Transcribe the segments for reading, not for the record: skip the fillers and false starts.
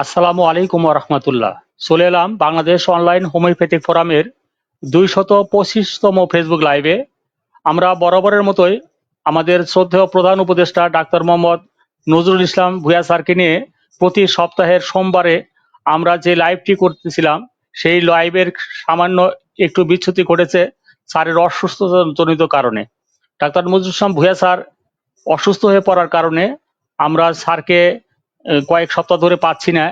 আসসালামু আলাইকুম রহমতুল্লাহ। চলে এলাম বাংলাদেশ অনলাইন হোমিওপ্যাথিক ফোরামের 225তম ফেসবুক লাইভে। আমরা বরাবরের মতোই আমাদের শ্রদ্ধেয় প্রধান উপদেষ্টা ডাক্তার মোহাম্মদ নজরুল ইসলাম ভূঁইয়া স্যারকে নিয়ে প্রতি সপ্তাহের সোমবারে আমরা যে লাইভটি করতেছিলাম সেই লাইভের সামান্য একটু বিচ্যুতি ঘটেছে স্যারের অসুস্থতাজনিত কারণে। ডাক্তার নজরুল ইসলাম ভূঁইয়া স্যার অসুস্থ হয়ে পড়ার কারণে আমরা স্যারকে কয়েক সপ্তাহ ধরে পাচ্ছি না।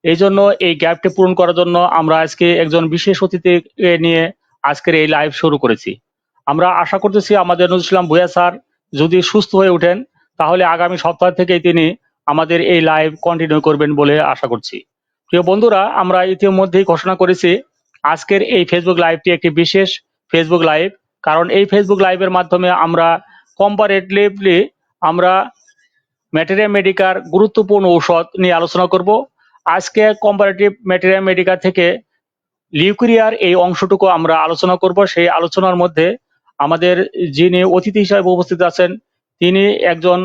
এই জন্য এই গ্যাপটি পূরণ করার জন্য আমরা আজকে একজন বিশেষ অতিথিকে নিয়ে আজকের এই লাইভ শুরু করেছি। আমরা আশা করতেছি আমাদের নজরুল ইসলাম ভূঁইয়া স্যার যদি সুস্থ হয়ে ওঠেন তাহলে আগামী সপ্তাহ থেকেই তিনি আমাদের এই লাইভ কন্টিনিউ করবেন বলে আশা করছি। প্রিয় বন্ধুরা, আমরা ইতিমধ্যেই ঘোষণা করেছি আজকের এই ফেসবুক লাইভটি একটি বিশেষ ফেসবুক লাইভ, কারণ এই ফেসবুক লাইভের মাধ্যমে আমরা কম্পারেটিভলি আমরা ম্যাটেরিয়া মেডিকার গুরুত্বপূর্ণ ঔষধ নিয়ে আলোচনা করব। আজকে কম্পারেটিভ ম্যাটেরিয়া মেডিকা থেকে লিউকেরিয়ার এই অংশটুকু আমরা আলোচনা করব। সেই আলোচনার মধ্যে আমাদের যিনি অতিথি হিসাবে উপস্থিত আছেন তিনি একজন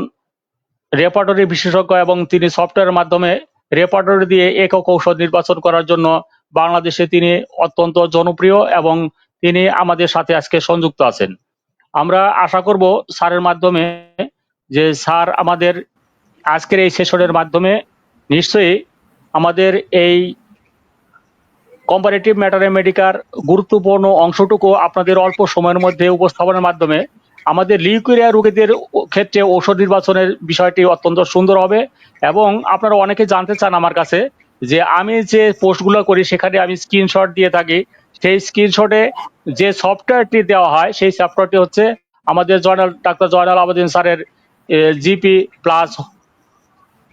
রেপার্টরি বিশেষজ্ঞ এবং তিনি সফটওয়্যারের মাধ্যমে রেপার্টরি দিয়ে একক ঔষধ নির্বাচন করার জন্য বাংলাদেশে তিনি অত্যন্ত জনপ্রিয় এবং তিনি আমাদের সাথে আজকে সংযুক্ত আছেন। আমরা আশা করব স্যারের মাধ্যমে যে স্যার আমাদের আজকের এই সেশনের মাধ্যমে নিশ্চয়ই আমাদের এই কম্পারেটিভ ম্যাটারমেডিকার গুরুত্বপূর্ণ অংশটুকু আপনাদের অল্প সময়ের মধ্যে উপস্থাপনের মাধ্যমে আমাদের লিউকেরিয়া রোগীদের ক্ষেত্রে ঔষধ নির্বাচনের বিষয়টি অত্যন্ত সুন্দর হবে। এবং আপনারা অনেকে জানতে চান আমার কাছে যে আমি যে পোস্টগুলো করি সেখানে আমি স্ক্রিনশট দিয়ে থাকি। সেই স্ক্রিনশটে যে সফটওয়্যারটি দেওয়া হয় সেই সফটওয়্যারটি হচ্ছে আমাদের ডাক্তার জয়নাল আবেদিন স্যারের জিপি প্লাস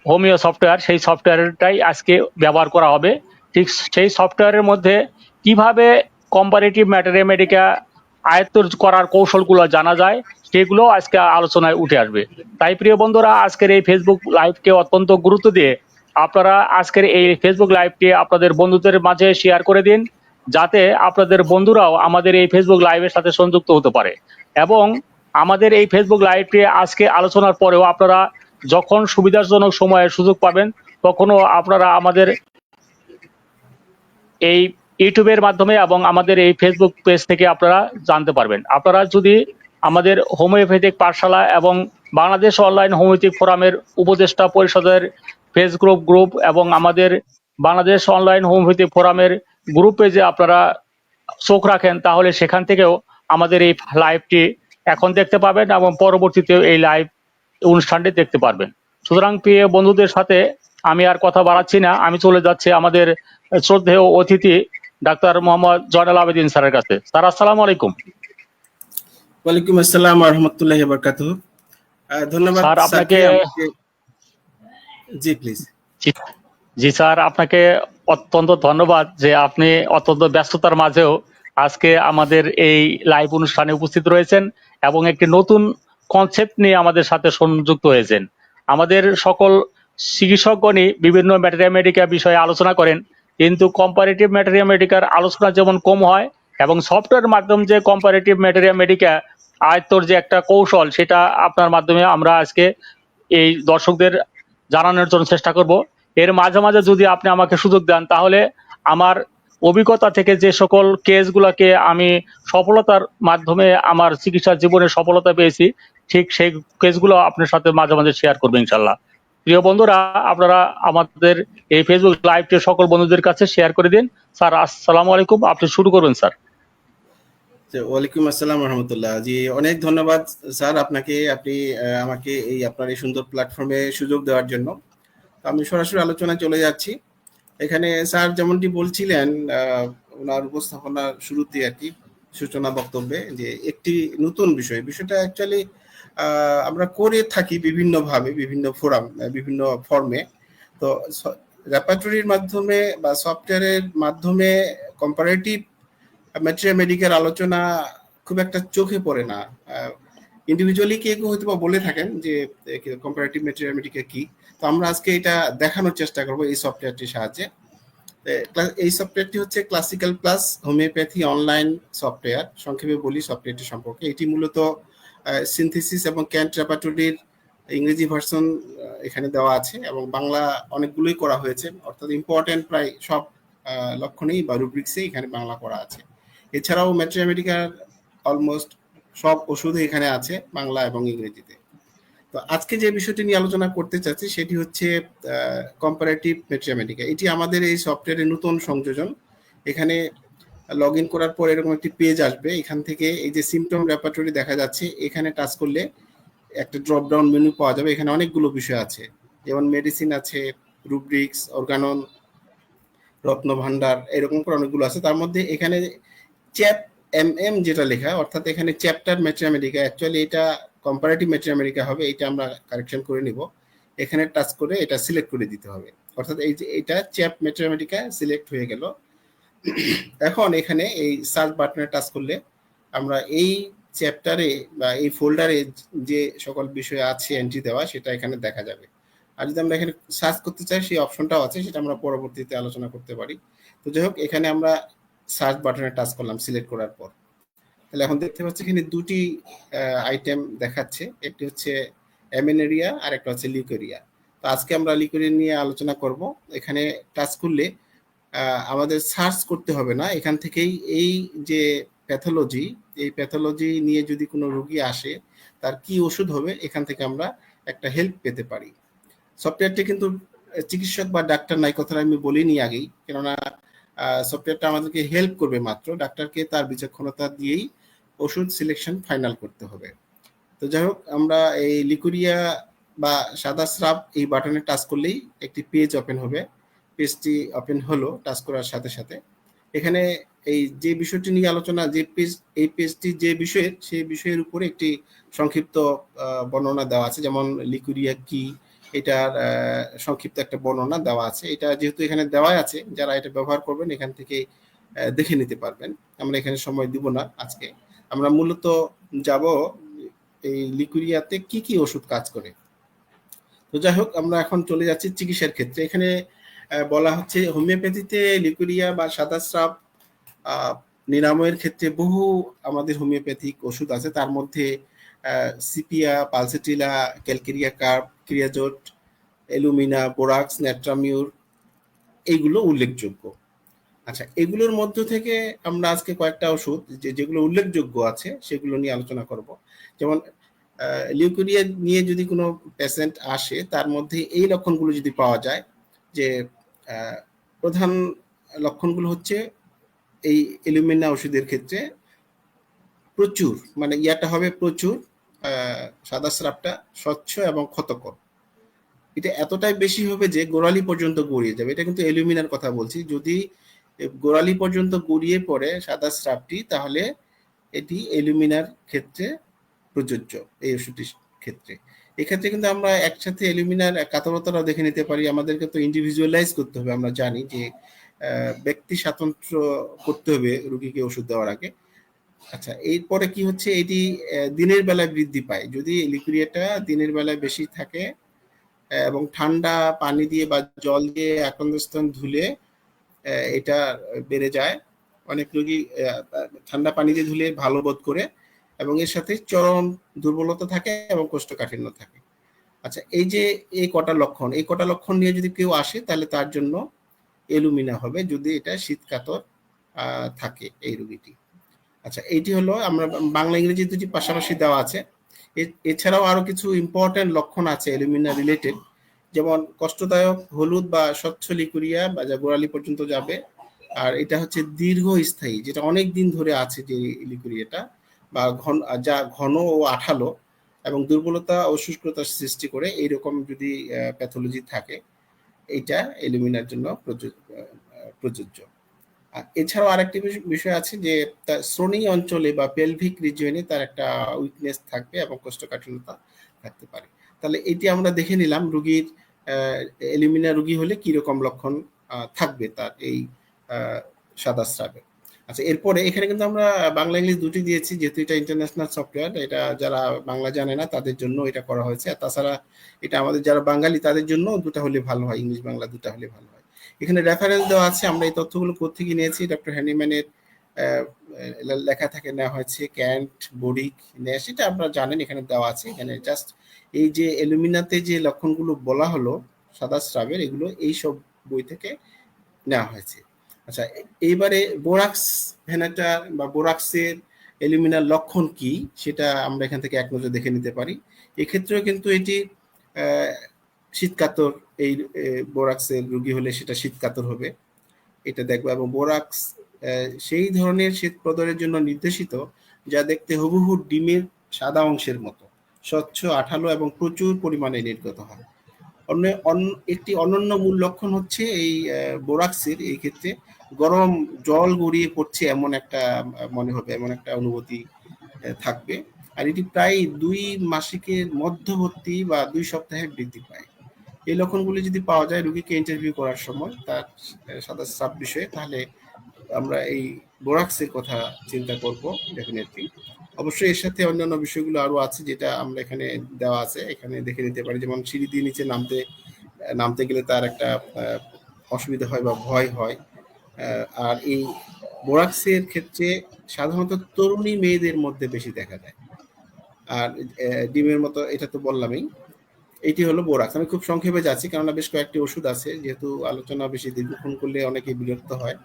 হোমিও সফটওয়্যার। সেই সফটওয়্যারটাই আজকে ব্যবহার করা হবে। ঠিক সেই সফটওয়্যারের মধ্যে কিভাবে কম্পারেটিভ ম্যাটারমেডিকা আয়ত্ত করার কৌশলগুলো জানা যায় সেগুলো আজকে আলোচনায় উঠে আসবে। তাই প্রিয় বন্ধুরা, আজকের এই ফেসবুক লাইভকে অত্যন্ত গুরুত্ব দিয়ে আপনারা আজকের এই ফেসবুক লাইভটি আপনাদের বন্ধুদের মাঝে শেয়ার করে দিন, যাতে আপনাদের বন্ধুরাও আমাদের এই ফেসবুক লাইভের সাথে সংযুক্ত হতে পারে। এবং আমাদের এই ফেসবুক লাইভটি আজকে আলোচনার পরেও আপনারা যখন সুবিধাজনক সময়ে সুযোগ পাবেন তখনও আপনারা আমাদের এই ইউটিউবের মাধ্যমে এবং আমাদের এই ফেসবুক পেজ থেকে আপনারা জানতে পারবেন। আপনারা যদি আমাদের হোমিওপ্যাথিক পাঠশালা এবং বাংলাদেশ অনলাইন হোমিওপ্যাথিক ফোরামের উপদেষ্টা পরিষদের ফেস গ্রুপ এবং আমাদের বাংলাদেশ অনলাইন হোমিওপ্যাথিক ফোরামের গ্রুপ পেজে আপনারা চোখ রাখেন তাহলে সেখান থেকেও আমাদের এই লাইভটি এখন দেখতে পাবেন এবং পরবর্তীতে এই লাইভ অনুষ্ঠানটি দেখতে পারবেন। সুতরাং প্রিয় বন্ধুদের সাথে আমি আর কথা বাড়াচ্ছি না, আমি চলে যাচ্ছি আমাদের শ্রদ্ধেয় অতিথি ডাক্তার মোহাম্মদ জয়নাল আবেদিন স্যারের কাছে। স্যার, আসসালামু আলাইকুম। ওয়ালাইকুম আসসালাম ওয়া রাহমাতুল্লাহি ওয়া বারাকাতুহু। ধন্যবাদ স্যার আপনাকে। জি প্লিজ। জি স্যার, আপনাকে অত্যন্ত ধন্যবাদ যে আপনি অত্যন্ত ব্যস্ততার মাঝেও আজকে আমাদের এই লাইভ অনুষ্ঠানে উপস্থিত রয়েছেন এবং একটি নতুন কনসেপ্ট নিয়ে আমাদের সাথে সংযুক্ত হয়েছেন। আমাদের সকল চিকিৎসকগণই বিভিন্ন ম্যাটেরিয়া মেডিকা বিষয়ে আলোচনা করেন, কিন্তু কম্পারেটিভ ম্যাটেরিয়া মেডিকার আলোচনা যেমন কম হয় এবং সফটওয়্যার মাধ্যমে যে কম্পারেটিভ ম্যাটেরিয়া মেডিকা আয়ত্তর যে একটা কৌশল সেটা আপনার মাধ্যমে আমরা আজকে এই দর্শকদের জানানোর জন্য চেষ্টা করব। এর মাঝে মাঝে যদি আপনি আমাকে সুযোগ দেন তাহলে আমার অভিজ্ঞতা থেকে যে সকল কেসগুলোকে আমি সফলতার মাধ্যমে আমার চিকিৎসা জীবনে সফলতা পেয়েছি ঠিক সেই কেসগুলো আপনার সাথে মাঝে মাঝে শেয়ার করবো ইনশাল্লাহ। প্রিয় বন্ধুরা, আপনারা আমাদের এই ফেসবুক লাইভটি সকল বন্ধুদের কাছে শেয়ার করে দিন। স্যার, আসসালামু আলাইকুম, আপনি শুরু করবেন স্যার। ওয়ালাইকুম আসসালাম ওয়া রাহমাতুল্লাহ। জি, অনেক ধন্যবাদ স্যার আপনাকে, আপনি আমাকে এই আপনার এই সুন্দর প্ল্যাটফর্মে সুযোগ দেওয়ার জন্য। আমি সরাসরি আলোচনায় চলে যাচ্ছি। এখানে স্যার যেমনটি বলছিলেন ওনার উপস্থাপনা শুরুতে আর কি সূচনা বক্তব্যে যে একটি নতুন বিষয়টা অ্যাকচুয়ালি আমরা করে থাকি বিভিন্নভাবে, বিভিন্ন ফোরাম, বিভিন্ন ফর্মে। তো রেপার্টরির মাধ্যমে বা সফটওয়্যারের মাধ্যমে কম্পারেটিভ ম্যাটেরিয়া মেডিকেল আলোচনা খুব একটা চোখে পড়ে না। ইন্ডিভিজুয়ালি কেউ হয়তো বলে থাকেন যে কম্পারেটিভ ম্যাটেরিয়া মেডিকেল কি, তো আমরা আজকে এটা দেখানোর চেষ্টা করব এই সফটওয়্যারটির সাহায্যে। এই সফটওয়্যারটি হচ্ছে classical plus homeopathy online software. সংক্ষেপে বলি সফটওয়্যারটি সম্পর্কে। এটি মূলত সিনথেসিস এবং ক্যান্ট রেপার্টরির ইংরেজি ভার্সন এখানে দেওয়া আছে এবং বাংলা অনেকগুলোই করা হয়েছে, অর্থাৎ ইম্পর্টেন্ট প্রায় সব লক্ষণেই বা রুব্রিক্সে এখানে বাংলা করা আছে। এছাড়াও ম্যাট্রিয়ামেটিকার অলমোস্ট সব ওষুধই এখানে আছে বাংলা এবং ইংরেজিতে। তো আজকে যে বিষয়টি নিয়ে আলোচনা করতে চাচ্ছি সেটি হচ্ছে কম্পারেটিভ ম্যাট্রিয়ামেটিকা। এটি আমাদের এই সফটওয়্যারের নতুন সংযোজন। এখানে লগ ইন করার পর এরকম একটি পেজ আসবে, এখান থেকে এই যে সিমটম রেপার্টরি দেখা যাচ্ছে, এখানে টাচ করলে একটা ড্রপ ডাউন মেনু পাওয়া যাবে। এখানে অনেকগুলো বিষয় আছে, যেমন মেডিসিন আছে, রুব্রিক্স, অর্গানন, রত্ন ভান্ডার, এরকম করে অনেকগুলো আছে। তার মধ্যে এখানে চ্যাপ যেটা লেখা, অর্থাৎ এখানে চ্যাপ্টার ম্যাট্রিয়ামেটিকা, অ্যাকচুয়ালি এটা কম্পারেটিভ ম্যাট্রিয়ামেটিকা হবে, এটা আমরা কারেকশন করে নিব। এখানে টাচ করে এটা সিলেক্ট করে দিতে হবে, অর্থাৎ এই যে এটা চ্যাপ ম্যাট্রিয়ামেটিকা সিলেক্ট হয়ে গেল। এখন এখানে এই সার্চ বাটনে টাচ করলে আমরা এই চ্যাপ্টারে বা এই ফোল্ডারে যে সকল বিষয় আছে এন্ট্রি দেওয়া, সেটা এখানে দেখা যাবে। আর যদি আমরা এখানে সার্চ করতে চাই, সেই অপশনটাও আছে, সেটা আমরা পরবর্তীতে আলোচনা করতে পারি। তো যাই হোক, এখানে আমরা সার্চ বাটনে টাচ করলাম সিলেক্ট করার পর। তাহলে এখন দেখতে পাচ্ছি এখানে দুটি আইটেম দেখাচ্ছে, একটি হচ্ছে অ্যামেনেরিয়া আর একটা হচ্ছে লিউকেরিয়া। তো আজকে আমরা লিউকেরিয়া নিয়ে আলোচনা করব। এখানে টাচ করলে আমাদের সার্চ করতে হবে না, এখান থেকেই এই যে প্যাথোলজি, এই প্যাথোলজি নিয়ে যদি কোনো রোগী আসে, তার কি ওষুধ হবে, এখান থেকে আমরা একটা হেল্প পেতে পারি। সফটওয়্যারটি কিন্তু চিকিৎসক বা ডাক্তার নাই, কথাটা আমি বলিনি আগেই, কেননা সফটওয়্যারটা আমাদেরকে হেল্প করবে মাত্র, ডাক্তারকে তার বিচক্ষণতা দিয়েই ওষুধ সিলেকশন ফাইনাল করতে হবে। তো যাই হোক, আমরা এই লিকুরিয়া বা সাদা স্রাব এই বাটনে টাচ করলেই একটি পেজ ওপেন হবে। পেজটি ওপেন হলো টাচ করার সাথে সাথে। এখানে এই যে বিষয়টি নিয়ে আলোচনা, যে পেজ, এই পেজটি যে বিষয়ের, সেই বিষয়ের উপরে একটি সংক্ষিপ্ত বর্ণনা দেওয়া আছে, যেমন লিকুরিয়া কি, এটার সংক্ষিপ্ত একটা বর্ণনা দেওয়া আছে। এটা যেহেতু এখানে দেওয়া আছে, যারা এটা ব্যবহার করবেন এখান থেকে দেখে নিতে পারবেন। আমরা এখানে সময় দিব না আজকে, আমরা মূলত যাব এই লিকুরিয়াতে কি কি ওষুধ কাজ করে। তো যাই হোক, আমরা এখন চলে যাচ্ছি চিকিৎসার ক্ষেত্রে। এখানে বলা হচ্ছে হোমিওপ্যাথিতে লিকুরিয়া বা সাদা স্রাব নিরাময়ের ক্ষেত্রে বহু আমাদের হোমিওপ্যাথিক ওষুধ আছে, তার মধ্যে sepia, pulsatilla, calcarea carb, creosote, alumina, borax, natrum mur, এইগুলো উল্লেখযোগ্য। আচ্ছা, এগুলোর মধ্য থেকে আমরা আজকে কয়েকটা ওষুধ যেগুলো উল্লেখযোগ্য আছে সেগুলো নিয়ে আলোচনা করব। যেমন লিউকেরিয়া নিয়ে যদি কোনো পেশেন্ট আসে, তার মধ্যে এই লক্ষণগুলো যদি পাওয়া যায়, যে প্রধান লক্ষণগুলো হচ্ছে এই এলুমিনা ওষুধের ক্ষেত্রে প্রচুর, মানে ইয়াটা হবে প্রচুর, সাদা স্রাবটা স্বচ্ছ এবং ক্ষতকর। এটা এতটাই বেশি হবে যে গোড়ালি পর্যন্ত গড়িয়ে যাবে। এটা কিন্তু এলুমিনার কথা বলছি। যদি গোড়ালি পর্যন্ত গড়িয়ে পড়ে সাদা স্রাবটি, তাহলে এটি এলুমিনার ক্ষেত্রে প্রযোজ্য, এই ওষুধটির ক্ষেত্রে। এক্ষেত্রে কিন্তু আমরা একসাথে এলুমিনার কাতরতাটাও দেখে নিতে পারি। আমাদেরকে তো ইন্ডিভিজুয়ালাইজ করতে হবে, আমরা জানি যে ব্যক্তি স্বাতন্ত্র্য করতে হবে রোগীকে ওষুধ দেওয়ার আগে। আচ্ছা, এরপরে কি হচ্ছে, এটি দিনের বেলায় বৃদ্ধি পায়। যদি লিকুরিয়াটা দিনের বেলায় বেশি থাকে এবং ঠান্ডা পানি দিয়ে বা জল দিয়ে আক্রান্তস্থান ধুলে এটা বেড়ে যায়। অনেক রোগী ঠান্ডা পানি দিয়ে ধুলে ভালো বোধ করে, এবং এর সাথে চরম দুর্বলতা থাকে এবং কোষ্ঠকাঠিন্য থাকে। আচ্ছা, এই যে এই কটা লক্ষণ, এই কটা লক্ষণ নিয়ে যদি কেউ আসে, তাহলে তার জন্য এলুমিনা হবে, যদি এটা শীতকাতর থাকে এই রোগীটি। আচ্ছা, এইটি হলো, আমরা বাংলা ইংরেজি দুটি পাশাপাশি দেওয়া আছে। এছাড়াও আরো কিছু ইম্পর্টেন্ট লক্ষণ আছে এলুমিনা রিলেটেড, যেমন কষ্টদায়ক হলুদ বা স্বচ্ছ লিকুরিয়া বা যা গোড়ালি পর্যন্ত যাবে, আর এটা হচ্ছে দীর্ঘস্থায়ী, যেটা অনেক দিন ধরে আছে যে লিকুরিয়াটা, বা যা ঘন ও আঠালো এবং দুর্বলতা ও শুষ্কতার সৃষ্টি করে, এইরকম যদি প্যাথোলজি থাকে, এইটা এলুমিনার জন্য প্রযোজ্য। এছাড়াও আরেকটি বিষয় আছে যে শ্রোণী অঞ্চলে বা পেলভিক রিজিয়নে তার একটা উইকনেস থাকবে এবং কোষ্ঠকাঠিন্যতা থাকতে পারে। তাহলে এটি আমরা দেখে নিলাম রোগীর এলুমিনা রোগী হলে কি রকম লক্ষণ থাকবে তার এই সাদা স্রাবে। আচ্ছা, এরপরে এখানে কিন্তু আমরা বাংলা ইংলিশ দুটি দিয়েছি, যেহেতু এটা ইন্টারন্যাশনাল সফটওয়্যার, এটা যারা বাংলা জানে না তাদের জন্য এটা করা হয়েছে। আর তাছাড়া এটা আমাদের যারা বাঙালি তাদের জন্য দুটা হলে ভালো হয়, ইংলিশ বাংলা দুটা হলে ভালো হয়। এখানে রেফারেন্স দেওয়া আছে, আমরা এই তথ্যগুলো কোত্থেকে নিয়েছি, ডক্টর হ্যানিম্যানের লেখা থাকে, নেওয়া হয়েছে ক্যান্ট, বোরিক, নেশ, এটা আপনারা জানেন, এখানে দেওয়া আছে। এখানে জাস্ট এই যে এলুমিনাতে যে লক্ষণগুলো বলা হলো সাদা স্রাবের, এগুলো এই সব বই থেকে নেওয়া হয়েছে। আচ্ছা, এইবারে বোরাক্স ভেনাটার বা বোরাক্সের এলুমিনার লক্ষণ কি সেটা আমরা এখান থেকে এক নজর দেখে নিতে পারি। এক্ষেত্রেও কিন্তু এটি শীতকাতর, এই বোরাক্সের রোগী হলে সেটা শীতকাতর হবে, এটা দেখবো। এবং বোরাক্স সেই ধরনের শ্বেত প্রদরের জন্য নির্দেশিত যা দেখতে হুবহু ডিমের সাদা অংশের মতো, স্বচ্ছ, আঠালো এবং প্রচুর পরিমাণে নির্গত হয়। একটি অনন্য মূল লক্ষণ হচ্ছে এই বোরাক্সের এই ক্ষেত্রে গরম জল গড়িয়ে পড়ছে এমন একটা মনে হবে, এমন একটা অনুভূতি থাকবে। আর এটি প্রায় 2 মাসিকের মধ্যবর্তী বা 2 সপ্তাহে বৃদ্ধি পায়। এই লক্ষণগুলি যদি পাওয়া যায় রোগীকে ইন্টারভিউ করার সময় তার সাদা স্রাব বিষয়ে, তাহলে আমরা এই বোরাক্সের কথা চিন্তা করব ডেফিনেটলি। অবশ্যই এর সাথে অন্যান্য বিষয়গুলো আরো আছে যেটা আমরা এখানে দেওয়া আছে, এখানে দেখে নিতে পারি। যেমন সিঁড়ি দিয়ে নিচে নামতে গেলে তার একটা অসুবিধা হয় বা ভয় হয়। আর এই বোরাক্সের ক্ষেত্রে সাধারণত তরুণী মেয়েদের মধ্যে বেশি দেখা যায়। আর ডিমের মতো, এটা তো বললামই। এটি হলো বোরাক্স। আমি খুব সংক্ষেপে যাচ্ছি, কেননা বেশ কয়েকটি ওষুধ আছে, যেহেতু আলোচনা বেশি দীর্ঘক্ষণ করলে অনেকে বিরক্ত হয়,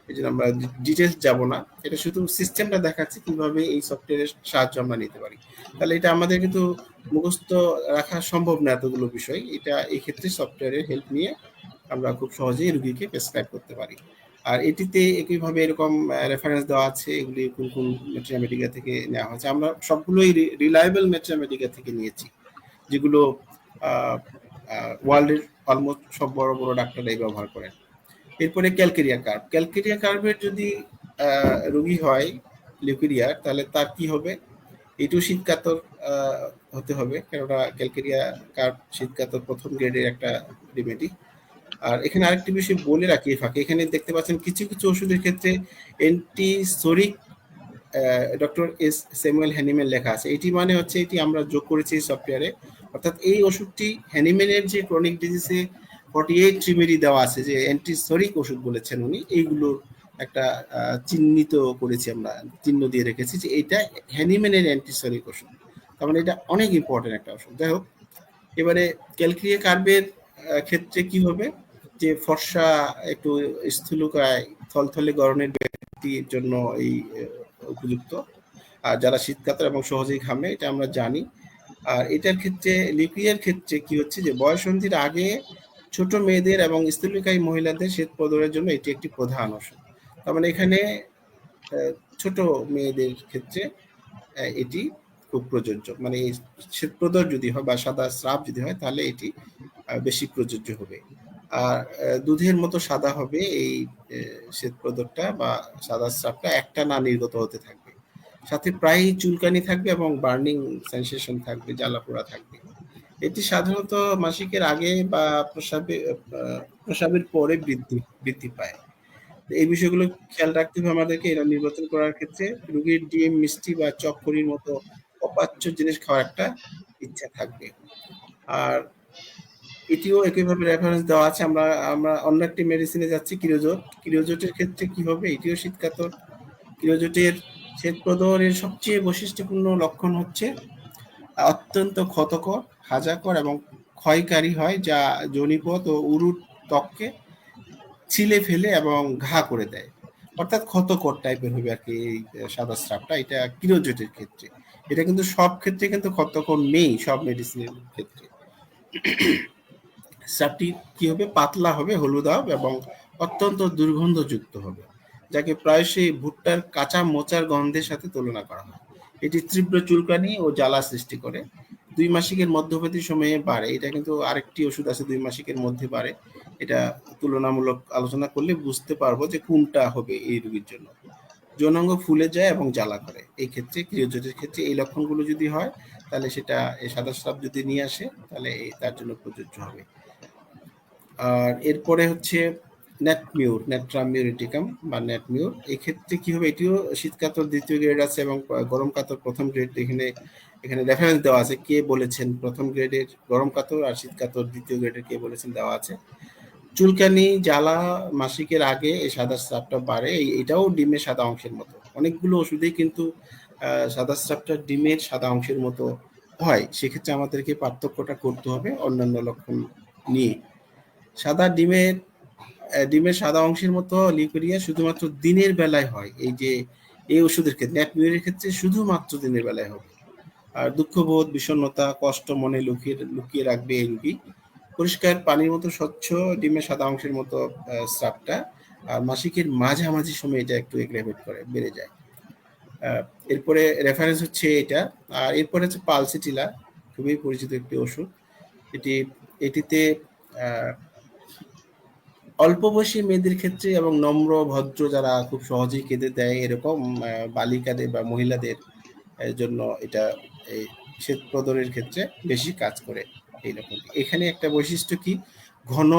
এই জন্য আমরা ডিটেলস যাব না। এটা শুধু সিস্টেমটা দেখাচ্ছি কিভাবে এই সফটওয়্যারের সাহায্য আমরা নিতে পারি। তাহলে এটা আমাদের কিন্তু মুখস্থ রাখা সম্ভব না এতগুলো বিষয়, এটা এই ক্ষেত্রে সফটওয়্যারের হেল্প নিয়ে আমরা খুব সহজেই রোগীকে প্রেসক্রাইব করতে পারি। আর এটিতে একইভাবে এরকম রেফারেন্স দেওয়া আছে, এগুলি কোন কোন মেট্রামেডিকা থেকে নেওয়া হয়েছে। আমরা সবগুলোই রিলায়েবল মেট্রামেডিকা থেকে নিয়েছি, যেগুলো ওয়ার্ল্ডের অলমোস্ট সব বড় বড় ডাক্তাররাই ব্যবহার করেন। এরপরে ক্যালকেরিয়া কার্ভ। ক্যালকেরিয়া কার্ভের যদি রোগী হয় লিউকেরিয়ার, তাহলে তার কি হবে? এটিও শীতকাতর হতে হবে, কেননা ক্যালকেরিয়া কার্ভ শীতকাতর প্রথম গ্রেডের একটা রেমেডি। আর এখানে আরেকটি বিষয় বলে রাখি ফাঁকে, এখানে দেখতে পাচ্ছেন কিছু কিছু ওষুধের ক্ষেত্রে antipsoric doctor S Samuel Hahnemann লেখা আছে। এটি মানে হচ্ছে এটি আমরা যোগ করেছি সফটওয়্যারে, অর্থাৎ এই ওষুধটি হ্যানিম্যানের যে ক্রনিক ডিজিজে 48 রেমেডি দেওয়া আছে, যে অ্যান্টিসোরিক ওষুধ বলেছেন উনি, এইগুলোর একটা চিহ্নিত করেছি, আমরা চিহ্ন দিয়ে রেখেছি যে এটা হ্যানিম্যানের অ্যান্টিসোরিক ওষুধ। তার মানে এটা অনেক ইম্পর্টেন্ট একটা ওষুধ। যাই হোক, এবারে ক্যালকেরিয়া কার্ভের ক্ষেত্রে কি হবে, যে ফর্সা একটু স্থূলকায় থলথলে গড়নের ব্যক্তির জন্য এই উপযুক্ত, আর যারা শীতকাতর এবং সহজেই ঘামে, এটা আমরা জানি। আর এটার ক্ষেত্রে লিকুইয়ার ক্ষেত্রে কি হচ্ছে, যে বয়ঃসন্ধির আগে ছোট মেয়েদের এবং স্থূলকায়ী মহিলাদের শ্বেত প্রদরের জন্য এটি একটি প্রধান ওষুধ। তার মানে এখানে ছোট মেয়েদের ক্ষেত্রে এটি খুব প্রযোজ্য, মানে শ্বেত প্রদর যদি হয় বা সাদা স্রাব যদি হয়, তাহলে এটি বেশি প্রযোজ্য হবে। আর দুধের মতো সাদা হবে এই শ্বেত প্রদরটা বা সাদা স্রাবটা, একটা না নির্গত হতে থাকবে, সাথে প্রায় চুলকানি থাকবে এবং বার্নিং সেন্সেশন থাকবে, জ্বালা পোড়া থাকবে। এটি সাধারণত মাসিকের আগে বা প্রসাবের পরে বৃদ্ধি পায়। এই বিষয়গুলো খেয়াল রাখতে হবে আমাদেরকে। এরা নির্বাচন করার ক্ষেত্রে রোগীর ডিম, মিষ্টি বা চকরির মতো অপাচ্য জিনিস খাওয়ার একটা ইচ্ছা থাকবে। আর এটিও একইভাবে রেফারেন্স দেওয়া আছে। আমরা অন্য একটি মেডিসিনে যাচ্ছি, কিরোজোট। কিরোজোটের ক্ষেত্রে কি হবে, এটিও শীতকাতর। কিরোজোটের শ্বেত প্রদরের সবচেয়ে বৈশিষ্ট্যপূর্ণ লক্ষণ হচ্ছে অত্যন্ত ক্ষতকর, হাজাকর এবং ক্ষয়কারী হয়, যা যোনিপথ ও উরুর ত্বককে ছিলে ফেলে এবং ঘা করে দেয়, অর্থাৎ ক্ষতকর টাইপের হবে আর কি এই সাদা স্রাবটা। এটা কিরোজোটের ক্ষেত্রে। এটা কিন্তু সব ক্ষেত্রে কিন্তু ক্ষতকর নেই, সব মেডিসিনের ক্ষেত্রে। স্রাবটি কি হবে, পাতলা হবে, হলুদাভ এবং অত্যন্ত দুর্গন্ধযুক্ত হবে, যাকে প্রায়শই ভুট্টার কাঁচা মোচার গন্ধের সাথে তুলনা করা হয়। এটি তীব্র চুলকানি ও জ্বালা সৃষ্টি করে। 2 মাসিকের মধ্যবর্তী সময়ে বাড়ে। এটা কিন্তু আরেকটি ওষুধ আছে 2 মাসিকের মধ্যে বাড়ে। এটা তুলনামূলক আলোচনা করলে বুঝতে পারবো যে কোনটা হবে এই রোগীর জন্য। যৌনাঙ্গ ফুলে যায় এবং জ্বালা করে। এই ক্ষেত্রে কিরোজোটের ক্ষেত্রে এই লক্ষণগুলো যদি হয়, তাহলে সেটা এই সাদা স্রাব যদি নিয়ে আসে, তাহলে তার জন্য প্রযোজ্য হবে। আর এরপরে হচ্ছে নেটমিউর, নেট্রামিউরেটিকাম বা নেটমিউর। এক্ষেত্রে কি হবে, এটিও শীতকাতর দ্বিতীয় গ্রেড আছে এবং গরম কাতর প্রথম গ্রেড। এখানে রেফারেন্স দেওয়া আছে, কে বলেছেন প্রথম গ্রেডের গরম কাতর আর শীতকাতর দ্বিতীয় গ্রেডের কে বলেছেন দেওয়া আছে। চুলকানি, জ্বালা মাসিকের আগে এই সাদা স্রাবটা বাড়ে। এটাও ডিমের সাদা অংশের মতো। অনেকগুলো ওষুধেই কিন্তু সাদা স্রাবটা ডিমের সাদা অংশের মতো হয় সেক্ষেত্রে আমাদেরকে পার্থক্যটা করতে হবে অন্যান্য লক্ষণ নিয়ে। সাদা ডিমের সাদা অংশের মতো লিউকেরিয়া শুধুমাত্র দিনের বেলায় হয়, এই যে এই ওষুধের ক্ষেত্রে অ্যাডমিউরের ক্ষেত্রে শুধুমাত্র দিনের বেলায় হবে। আর দুঃখবোধ, বিষণ্ণতা, কষ্ট মনে লুকিয়ে রাখবে এই রোগী। পরিষ্কার পানির মতো স্বচ্ছ ডিমের সাদা অংশের মতো স্রাবটা, আর মাসিকের মাঝামাঝি সময় এটা একটু এগ্রাভেট করে, বেড়ে যায়। এরপরে রেফারেন্স হচ্ছে এটা। আর এরপরে হচ্ছে পালসিটিলা, খুবই পরিচিত একটি ওষুধ। এটিতে অল্প বয়সী মেয়েদের ক্ষেত্রে এবং নম্র ভদ্র যারা খুব সহজেই কেঁদে দেয় এরকম বালিকাদের বা মহিলাদের জন্য এটা এই শ্বেত প্রদরের ক্ষেত্রে বেশি কাজ করে এইরকম। এখানে একটা বৈশিষ্ট্য কি, ঘন,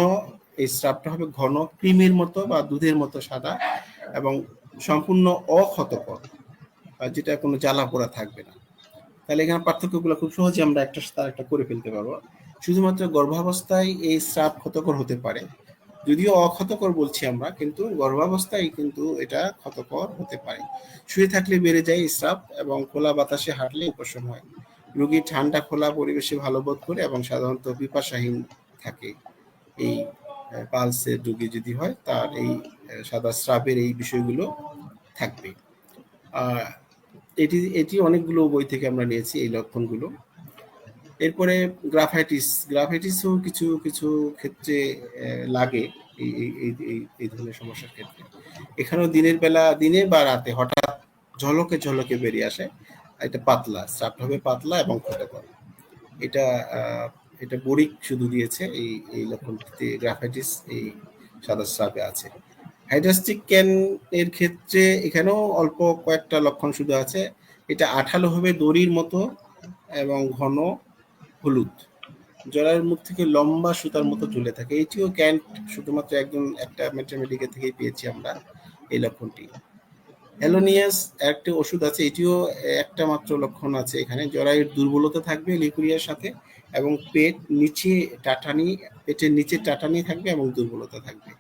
এই স্রাবটা হবে ঘন ক্রিমের মতো বা দুধের মতো সাদা এবং সম্পূর্ণ অক্ষতকর, যেটা কোনো জ্বালা পোড়া থাকবে না। তাহলে এখানে পার্থক্যগুলো খুব সহজে আমরা একটা তার একটা করে ফেলতে পারবো। শুধুমাত্র গর্ভাবস্থায় এই স্রাব ক্ষতকর হতে পারে, যদিও অক্ষতকর বলছি আমরা, কিন্তু গর্ভাবস্থায় কিন্তু এটা ক্ষতকর হতে পারে। শুয়ে থাকলে বেড়ে যায় স্রাব এবং খোলা বাতাসে হাঁটলে উপশম হয়। রোগী ঠান্ডা খোলা পরিবেশে ভালো বোধ করে এবং সাধারণত পিপাসাহীন থাকে। এই পালসের রোগী যদি হয় তার এই সাদা স্রাবের এই বিষয়গুলো থাকবে। এটি অনেকগুলো বই থেকে আমরা নিয়েছি এই লক্ষণগুলো। এরপরে গ্রাফাইটিসও কিছু কিছু ক্ষেত্রে লাগে এই ধরনের সমস্যার ক্ষেত্রে। এখানেও দিনে বা রাতে হঠাৎ ঝলকে ঝলকে বেরিয়ে আসে। এটা পাতলা স্রাবটা হবে, পাতলা এবং ক্ষতকর। এটা বরিক শুধু দিয়েছে এই লক্ষণটিতে, গ্রাফাইটিস এই সাদা স্রাবে আছে। হাইড্রাস্টিক ক্যান এর ক্ষেত্রে এখানেও অল্প কয়েকটা লক্ষণ শুধু আছে। এটা আঠালো হবে দড়ির মতো এবং ঘন হলুদ, জরায়ুর মুখ থেকে লম্বা সুতার মতো ঝুলে থাকে। এটিও ক্যান্ট শুধুমাত্র একটা ম্যাটারমেডিকা থেকেই পেয়েছি আমরা এই লক্ষণটি। হ্যালোনিয়াস একটা ওষুধ আছে, এটিও একটা মাত্র লক্ষণ আছে এখানে, জরায়ুর দুর্বলতা থাকবে লিউকেরিয়ার সাথে এবং পেটের নিচে টাটানি থাকবে এবং দুর্বলতা থাকবে।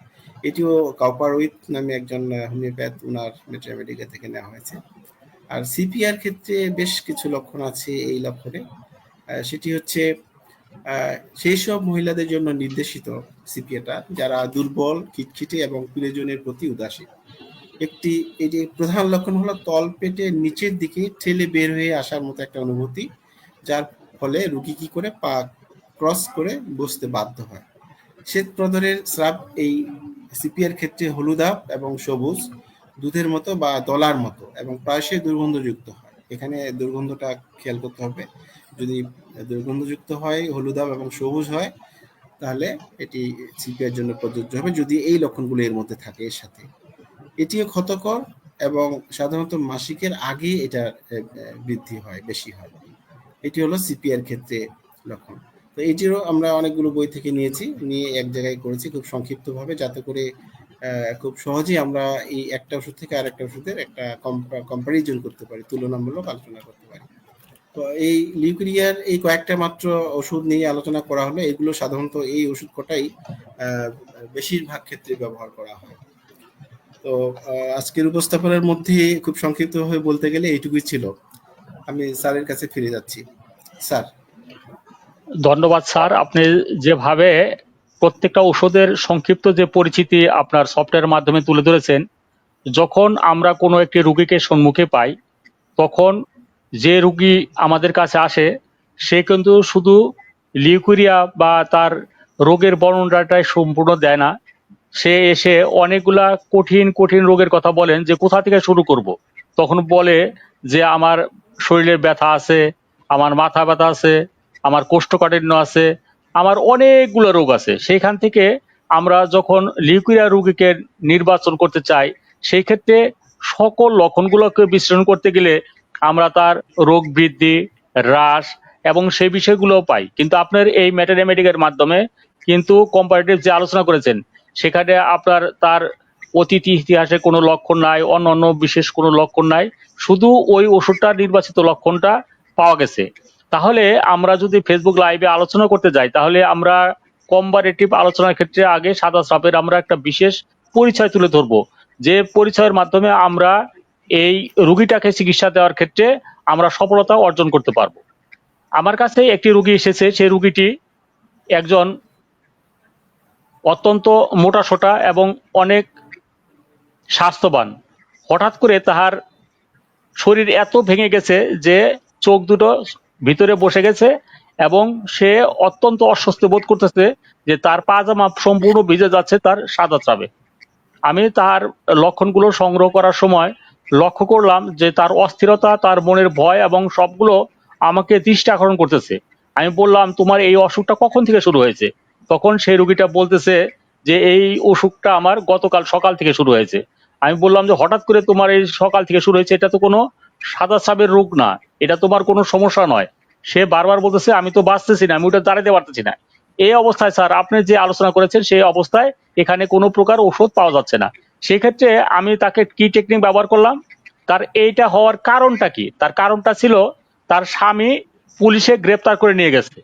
এটিও কাউপারউইথ নামে একজন হোমিওপ্যাথ, ওনার ম্যাটারমেডিকা থেকে নেওয়া হয়েছে। আর সিপিআর ক্ষেত্রে বেশ কিছু লক্ষণ আছে এই লক্ষণে। সেটি হচ্ছে সেই সব মহিলাদের জন্য নির্দেশিত সিপিএটা যারা দুর্বল, খিটখিটে এবং প্রিয়জনের প্রতি উদাসীন। এটি প্রধান লক্ষণ হলো তল পেটে নিচের দিকে ঠেলে বের হয়ে আসার মতো একটা অনুভূতি, যার ফলে রোগী কি করে পা ক্রস করে বসতে বাধ্য হয়। শ্বেত প্রদরের স্রাব এই সিপিআর ক্ষেত্রে হলুদাভ এবং সবুজ, দুধের মতো বা দলার মতো এবং প্রায়শই দুর্গন্ধযুক্ত হয়। এখানে দুর্গন্ধটা খেয়াল করতে হবে। যদি দুর্গন্ধযুক্ত হয়, হলুদাভ এবং সবুজ হয়, তাহলে এটি সিপিআর জন্য প্রযোজ্য হবে, যদি এই লক্ষণগুলো এর মধ্যে থাকে এর সাথে। এটিও ক্ষতকর এবং সাধারণত মাসিকের আগে এটা বৃদ্ধি হয়, বেশি হয়। এটি হলো সিপিআর ক্ষেত্রে লক্ষণ। তো এটিরও আমরা অনেকগুলো বই থেকে নিয়ে এক জায়গায় করেছি খুব সংক্ষিপ্তভাবে, যাতে করে খুব সহজেই আমরা এই একটা ওষুধ থেকে আরেকটা ওষুধের একটা কম্পারিজন করতে পারি, তুলনামূলক আলোচনা করতে পারি। তো এই লিউকেরিয়ার এই কয়েকটা মাত্র ওষুধ নিয়ে আলোচনা করা হলো। এগুলো সাধারণত এই ওষুধ কটাই বেশিরভাগ ক্ষেত্রে ব্যবহার করা হয়। তো আজকের উপস্থাপনার মধ্যে খুব সংক্ষিপ্তভাবে বলতে গেলে এইটুকুই ছিল। আমি স্যারের কাছে ফিরে যাচ্ছি। স্যার। ধন্যবাদ স্যার, আপনি যেভাবে প্রত্যেকটা ওষুধের সংক্ষিপ্ত যে পরিচিতি আপনার সফটওয়্যারের মাধ্যমে তুলে ধরেছেন, যখন আমরা কোনো একটি রোগীকে সম্মুখে পাই, তখন যে রোগী আমাদের কাছে আসে সে কিন্তু শুধু লিউকেরিয়া বা তার রোগের বর্ণনাটাই সম্পূর্ণ দেয় না। সে এসে অনেকগুলা কঠিন কঠিন রোগের কথা বলেন, যে কোথা থেকে শুরু করব। তখন বলে যে আমার শরীরে ব্যথা আছে, আমার মাথা ব্যথা আছে, আমার কোষ্ঠকাঠিন্য আছে, আমার অনেকগুলো রোগ আছে। সেইখান থেকে আমরা যখন লিউকেরিয়া রোগীকে নির্বাচন করতে চাই, সেই ক্ষেত্রে সকল লক্ষণগুলোকে বিশ্লেষণ করতে গেলে আমরা তার রোগ বৃদ্ধি, হ্রাস এবং সেই বিষয়গুলো পাই। কিন্তু আপনার এই ম্যাটারমেডিকের মাধ্যমে কিন্তু কম্পারেটিভ যে আলোচনা করেছেন, সেখানে আপনার তার অতীত ইতিহাসে কোনো লক্ষণ নাই, অন্য বিশেষ কোনো লক্ষণ নাই, শুধু ওই ওষুধটার নির্বাচিত লক্ষণটা পাওয়া গেছে। তাহলে আমরা যদি ফেসবুক লাইভে আলোচনা করতে যাই, তাহলে আমরা কম্পারেটিভ আলোচনার ক্ষেত্রে আগে সাদা স্রাবের আমরা একটা বিশেষ পরিচয় তুলে ধরবো, যে পরিচয়ের মাধ্যমে আমরা এই রোগীটাকে চিকিৎসা দেওয়ার ক্ষেত্রে আমরা সফলতা অর্জন করতে পারবো। আমার কাছে একটি রোগী এসেছে, সেই রোগীটি একজন অত্যন্ত মোটাসোটা এবং অনেক স্বাস্থ্যবান। হঠাৎ করে তাহার শরীর এত ভেঙে গেছে যে চোখ দুটো ভিতরে বসে গেছে এবং সে অত্যন্ত অস্বস্তি বোধ করতেছে যে তার পাজামা সম্পূর্ণ ভিজে যাচ্ছে তার সাদা চাবে। আমি তার লক্ষণগুলো সংগ্রহ করার সময় লক্ষ্য করলাম যে তার অস্থিরতা, তার মনের ভয় এবং সবগুলো আমাকে দৃষ্টি আকর্ষণ করতেছে। আমি বললাম, তোমার এই অসুখটা কখন থেকে শুরু হয়েছে? তখন সেই রোগীটা বলতেছে যে এই অসুখটা আমার গতকাল সকাল থেকে শুরু হয়েছে। আমি বললাম যে হঠাৎ করে তোমার এই সকাল থেকে শুরু হয়েছে, এটা তো কোনো সাদা চাবের রোগ না, এটা তোমার কোনো সমস্যা নয়। সে বারবার বলতেছে আমি তো বাঁচতেছি না, আমি ওটা দাঁড়াতে পারতেছি না। এই অবস্থায় স্যার আপনি যে আলোচনা করেছেন সেই অবস্থায় এখানে কোনো প্রকার ওষুধ পাওয়া যাচ্ছে না। সেক্ষেত্রে আমি তাকে কি টেকনিক ব্যবহার করলাম, তার এইটা হওয়ার কারণটা কি? তার কারণটা ছিল তার স্বামী পুলিশে গ্রেপ্তার করে নিয়ে গেছে।